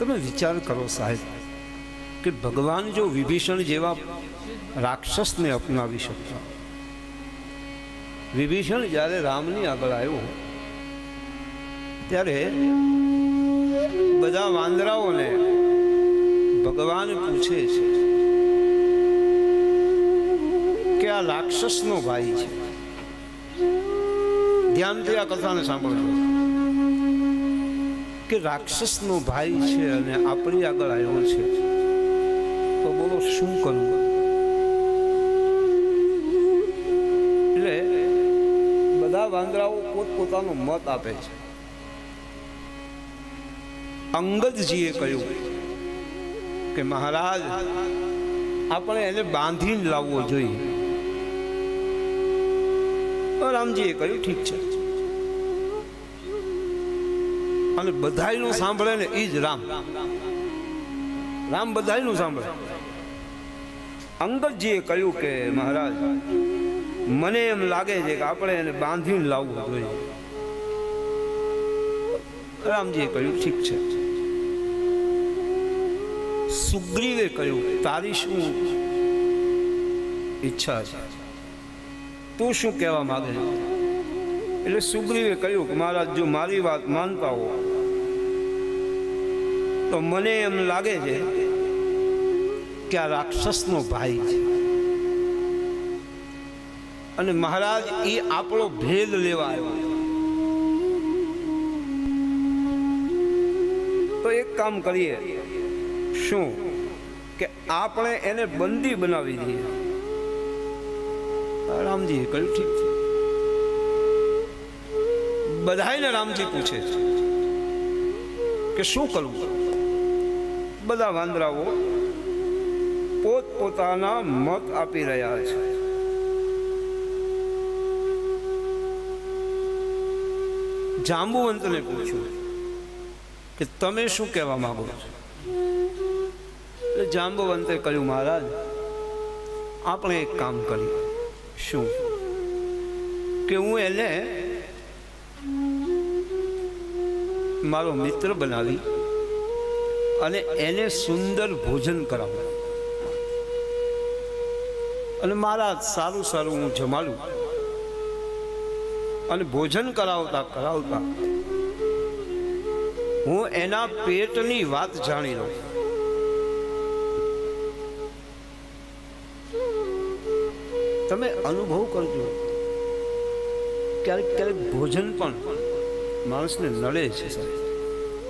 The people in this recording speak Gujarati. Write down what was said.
તમે વિચાર કરો સાહેબ કે ભગવાન જો વિભીષણ જેવા રાક્ષસને અપનાવી શકતા, વિભીષણ જ્યારે રામની આગળ આવ્યો ત્યારે બધા વાંદરાઓને ભગવાન પૂછે છે કે આ રાક્ષસનો ભાઈ છે. ધ્યાનથી આ કથાને સાંભળજો કે રાક્ષસનો ભાઈ છે અને આપણી આગળ આવ્યો છે, તો બોલો શું કરવું? એટલે બધા વાંદરાઓ પોતપોતાનો મત આપે છે. અંગદજીએ કહ્યું કે મહારાજ, આપણે એને બાંધીને લાવવો જોઈએ. રામજીએ કહ્યું ઠીક છે. અને બધાયનું સાંભળે ને એ જ રામ. રામ બધાયનું સાંભળે. અંગદજીએ કહ્યું કે મહારાજ, મને એમ લાગે છે કે આપણે એને બાંધીને લાવવું જોઈએ. રામજીએ કહ્યું ઠીક છે. સુગ્રીવે કહ્યું તારી શું ઈચ્છા છે, તું શું કહેવા માંગે છે? એટલે સુગ્રીવે કહ્યું કે મહારાજ, જો મારી વાત માનતા હો તો મને એમ લાગે છે કે આ રાક્ષસનો ભાઈ છે અને મહારાજ એ આપણો ભેદ લેવા આવ્યો. તો એક કામ કરીએ, શું કે આપણે એને બંદી બનાવી દઈએ. રામજીએ કહ્યું ઠીક છે. બધાને રામજી પૂછે કે શું કરવું? બધા વાંદરાઓ પોતપોતાના મત આપી રહ્યા છે. જાંબુવંતને પૂછ્યું કે તમે શું કહેવા માંગો છો? એટલે જાંબુવંતે કહ્યું મહારાજ, આપણે એક કામ કરીએ. શું? કે હું એને મારો મિત્ર બનાવી અને એને સુંદર ભોજન કરાવું અને મારા સારું સારું હું જમાડું અને ભોજન કરાવતા કરાવતા હું એના પેટની વાત જાણી લઉં. તમે અનુભવ કરજો, ક્યારેક ક્યારેક ભોજન પણ માણસને નડે છે સાહેબ.